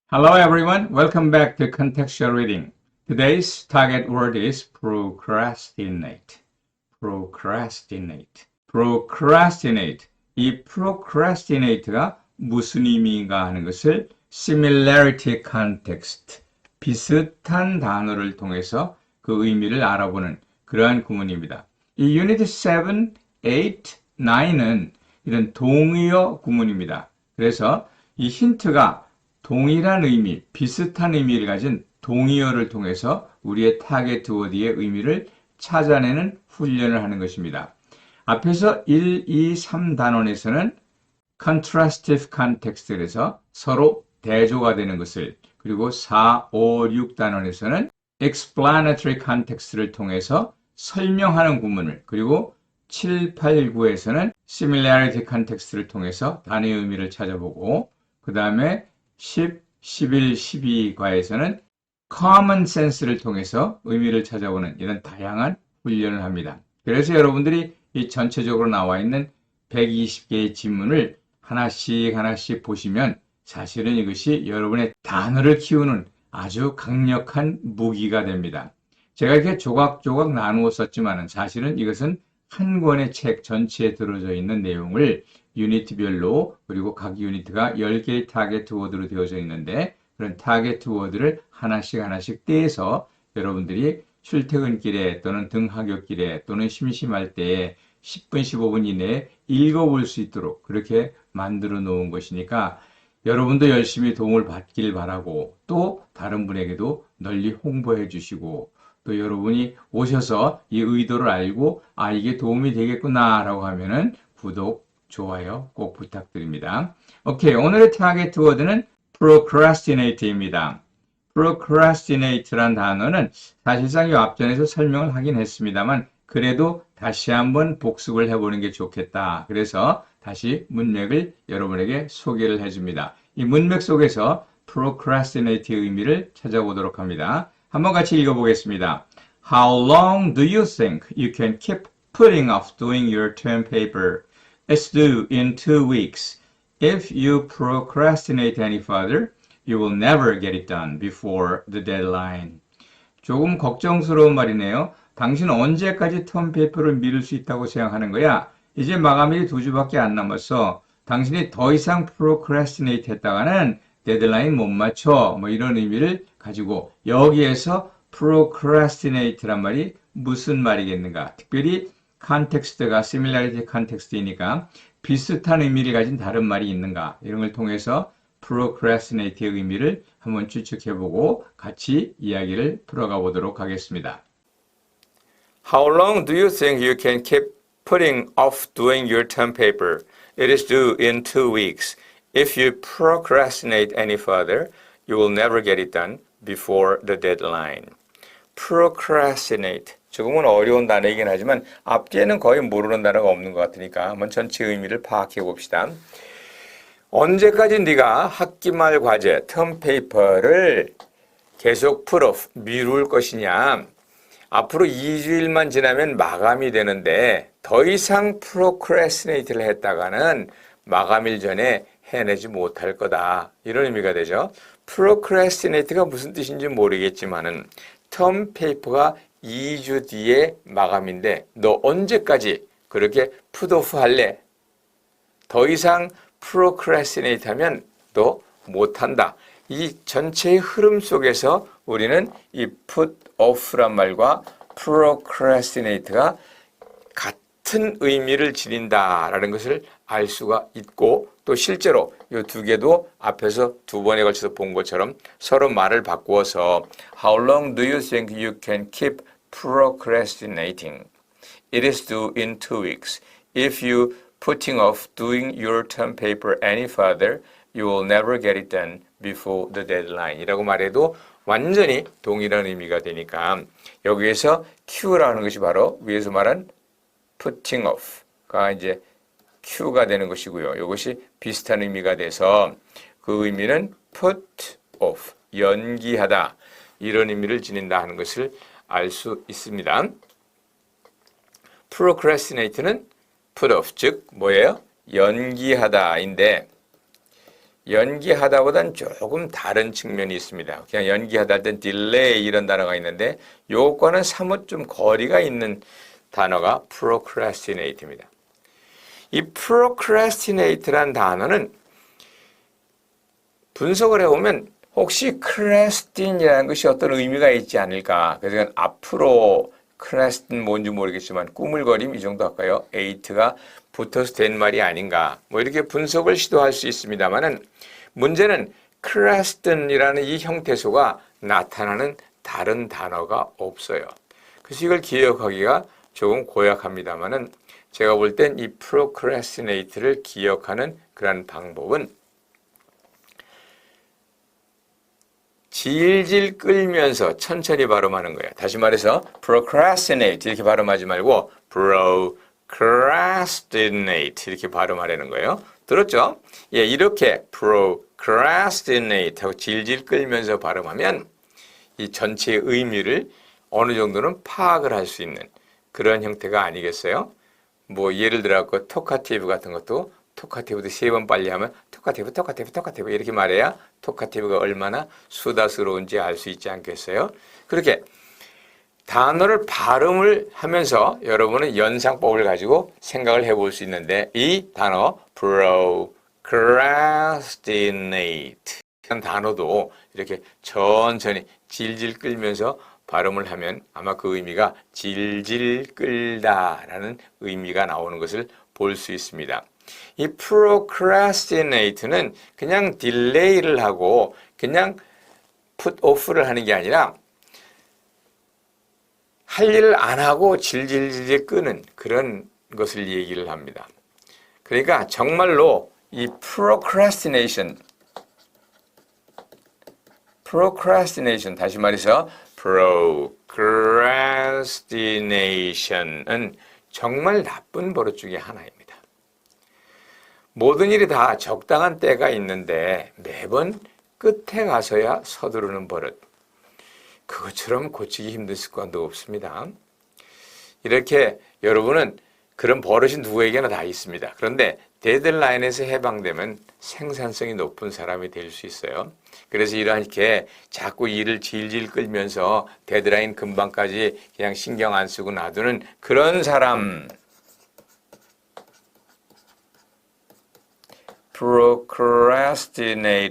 Hello everyone, welcome back to contextual reading. Today's target word is procrastinate. procrastinate. procrastinate. 이 procrastinate가 무슨 의미인가 하는 것을 similarity context, 비슷한 단어를 통해서 그 의미를 알아보는 그러한 구문입니다. 이 유니트 7, 8, 9은 이런 동의어 구문입니다. 그래서 이 힌트가 동일한 의미, 비슷한 의미를 가진 동의어를 통해서 우리의 타겟 워드의 의미를 찾아내는 훈련을 하는 것입니다. 앞에서 1, 2, 3단원에서는 contrastive context에서 서로 대조가 되는 것을, 그리고 4, 5, 6단원에서는 explanatory context를 통해서 설명하는 구문을, 그리고 7, 8, 9에서는 similarity context를 통해서 단어의 의미를 찾아보고, 그 다음에 10, 11, 12과에서는 common sense를 통해서 의미를 찾아보는 이런 다양한 훈련을 합니다. 그래서 여러분들이 이 전체적으로 나와 있는 120개의 지문을 하나씩 보시면 사실은 이것이 여러분의 단어를 키우는 아주 강력한 무기가 됩니다. 제가 이렇게 조각조각 나누어 썼지만 사실은 이것은 한 권의 책 전체에 들어져 있는 내용을 유니트별로, 그리고 각 유니트가 10개의 타겟 워드로 되어져 있는데, 그런 타겟 워드를 하나씩 떼서 여러분들이 출퇴근길에 또는 등하굣길에 또는 심심할 때에 10분, 15분 이내에 읽어볼 수 있도록 그렇게 만들어 놓은 것이니까 여러분도 열심히 도움을 받길 바라고, 또 다른 분에게도 널리 홍보해 주시고, 또 여러분이 오셔서 이 의도를 알고 이게 도움이 되겠구나 라고 하면은 구독, 좋아요 꼭 부탁드립니다. 오케이, 오늘의 타겟 워드는 procrastinate입니다. procrastinate란 단어는 사실상 이 앞전에서 설명을 하긴 했습니다만 그래도 다시 한번 복습을 해보는 게 좋겠다. 그래서 다시 문맥을 여러분에게 소개를 해줍니다. 이 문맥 속에서 procrastinate의 의미를 찾아보도록 합니다. 한번 같이 읽어보겠습니다. How long do you think you can keep putting off doing your term paper? It's due in 2 weeks. If you procrastinate any further, you will never get it done before the deadline. 조금 걱정스러운 말이네요. 당신 언제까지 텀페이퍼를 미룰 수 있다고 생각하는 거야? 이제 마감일이 2주밖에 안 남았어. 당신이 더 이상 procrastinate 했다가는 데드라인 못 맞춰. 뭐 이런 의미를 가지고 여기에서 procrastinate란 말이 무슨 말이겠는가? 특별히 컨텍스트가 similarity 컨텍스트이니까 비슷한 의미를 가진 다른 말이 있는가? 이런 걸 통해서 procrastinate의 의미를 한번 추측해보고 같이 이야기를 풀어가 보도록 하겠습니다. How long do you think you can keep putting off doing your term paper? It is due in 2 weeks. If you procrastinate any further, you will never get it done before the deadline. procrastinate. 조금은 어려운 단어이긴 하지만 앞뒤에는 거의 모르는 단어가 없는 것 같으니까 한번 전체 의미를 파악해 봅시다. 언제까지 네가 학기 말 과제, 텀 페이퍼를 계속 put off, 미룰 것이냐. 앞으로 2주일만 지나면 마감이 되는데 더 이상 procrastinate를 했다가는 마감일 전에 해내지 못할 거다. 이런 의미가 되죠. procrastinate가 무슨 뜻인지 모르겠지만은 텀 페이퍼가 2주 뒤에 마감인데 너 언제까지 그렇게 put off 할래? 더 이상 procrastinate 하면 너 못한다. 이 전체의 흐름 속에서 우리는 이 put off란 말과 procrastinate가 같은 의미를 지닌다라는 것을 알 수가 있고, 또 실제로 이 두 개도 앞에서 2번에 걸쳐서 본 것처럼 서로 말을 바꾸어서 How long do you think you can keep procrastinating? It is due in 2 weeks. If you putting off doing your term paper any further, you will never get it done before the deadline. 이라고 말해도 완전히 동일한 의미가 되니까 여기에서 Q라는 것이 바로 위에서 말한 putting off가 이제 Q가 되는 것이고요. 이것이 비슷한 의미가 돼서 그 의미는 put off, 연기하다 이런 의미를 지닌다 하는 것을 알 수 있습니다. procrastinate는 put off, 즉 뭐예요? 연기하다인데 연기하다보단 조금 다른 측면이 있습니다. 그냥 연기하다 할 땐 delay 이런 단어가 있는데 요거는 사뭇 좀 거리가 있는 단어가 procrastinate입니다. 이 procrastinate란 단어는 분석을 해보면 혹시 crastin이라는 것이 어떤 의미가 있지 않을까. 그래서 앞으로 crastin 뭔지 모르겠지만 꾸물거림 이 정도 할까요? ate가 붙어서 된 말이 아닌가. 뭐 이렇게 분석을 시도할 수 있습니다만은 문제는 crastin이라는 이 형태소가 나타나는 다른 단어가 없어요. 그래서 이걸 기억하기가 조금 고약합니다만은 제가 볼 땐 이 procrastinate를 기억하는 그런 방법은 질질 끌면서 천천히 발음하는 거예요. 다시 말해서 procrastinate 이렇게 발음하지 말고 procrastinate 이렇게 발음하려는 거예요. 들었죠? 예, 이렇게 procrastinate 하고 질질 끌면서 발음하면 이 전체의 의미를 어느 정도는 파악을 할 수 있는 그런 형태가 아니겠어요? 뭐 예를 들어 talkative 같은 것도 토카티브도 3번 빨리 하면 토카티브 이렇게 말해야 토카티브가 얼마나 수다스러운지 알 수 있지 않겠어요? 그렇게 단어를 발음을 하면서 여러분은 연상법을 가지고 생각을 해볼 수 있는데 이 단어 procrastinate 이런 단어도 이렇게 천천히 질질 끌면서 발음을 하면 아마 그 의미가 질질 끌다라는 의미가 나오는 것을 볼 수 있습니다. 이 procrastinate는 그냥 딜레이를 하고 그냥 put off를 하는 게 아니라 할 일을 안 하고 질질질 끄는 그런 것을 얘기를 합니다. 그러니까 정말로 이 procrastination 다시 말해서 procrastination은 정말 나쁜 버릇 중에 하나입니다. 모든 일이 다 적당한 때가 있는데 매번 끝에 가서야 서두르는 버릇. 그것처럼 고치기 힘든 습관도 없습니다. 이렇게 여러분은 그런 버릇이 누구에게나 다 있습니다. 그런데 데드라인에서 해방되면 생산성이 높은 사람이 될 수 있어요. 그래서 이렇게 자꾸 일을 질질 끌면서 데드라인 금방까지 그냥 신경 안 쓰고 놔두는 그런 사람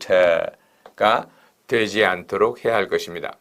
procrastinator가 되지 않도록 해야 할 것입니다.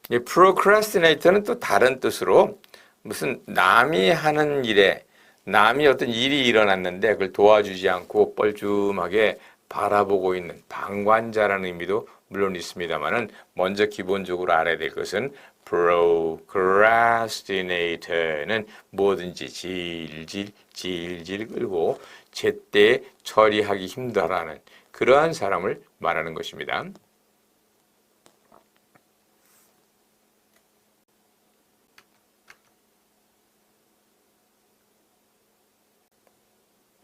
이 procrastinator는 또 다른 뜻으로 무슨 남이 하는 일에 남이 어떤 일이 일어났는데 그걸 도와주지 않고 뻘쭘하게 바라보고 있는 방관자라는 의미도 물론 있습니다만은 먼저 기본적으로 알아야 될 것은 procrastinator는 뭐든지 질질 끌고 제때 처리하기 힘들어하는 그러한 사람을 말하는 것입니다.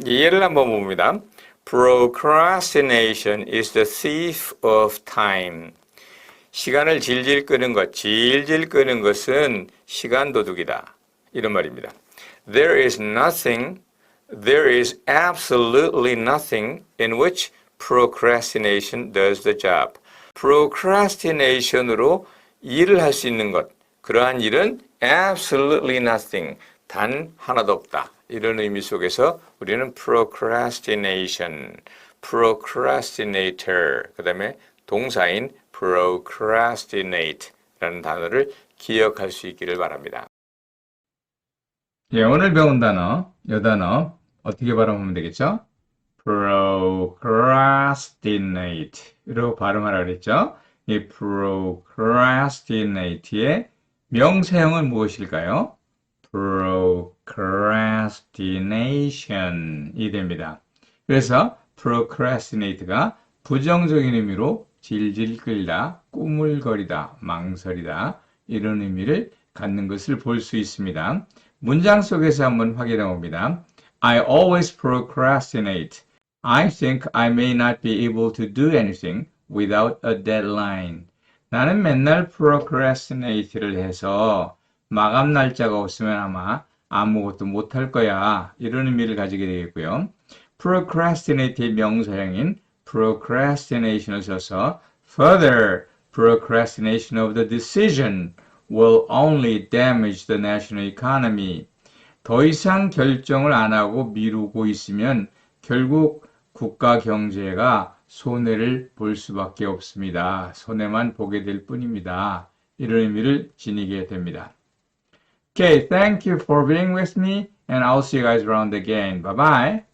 예를 한번 봅니다. Procrastination is the thief of time. 시간을 질질 끄는 것은 시간 도둑이다. 이런 말입니다. There is absolutely nothing in which procrastination does the job. procrastination으로 일을 할 수 있는 것, 그러한 일은 absolutely nothing, 단 하나도 없다. 이런 의미 속에서 우리는 procrastination, procrastinator, 그 다음에 동사인 procrastinate라는 단어를 기억할 수 있기를 바랍니다. 예, 오늘 배운 단어, 이 단어 어떻게 발음하면 되겠죠? procrastinate로 발음하라 그랬죠? 이 procrastinate의 명사형은 무엇일까요? procrastination이 됩니다. 그래서 procrastinate가 부정적인 의미로 질질 끌다, 꾸물거리다, 망설이다 이런 의미를 갖는 것을 볼 수 있습니다. 문장 속에서 한번 확인해 봅니다. I always procrastinate. I think I may not be able to do anything without a deadline. 나는 맨날 procrastinate를 해서 마감 날짜가 없으면 아마 아무것도 못할 거야. 이런 의미를 가지게 되겠고요. procrastinate의 명사형인 procrastination을 써서 further procrastination of the decision will only damage the national economy. 더 이상 결정을 안 하고 미루고 있으면 결국 국가 경제가 손해를 볼 수밖에 없습니다. 손해만 보게 될 뿐입니다. 이런 의미를 지니게 됩니다. Okay, thank you for being with me and I'll see you guys around again. Bye bye.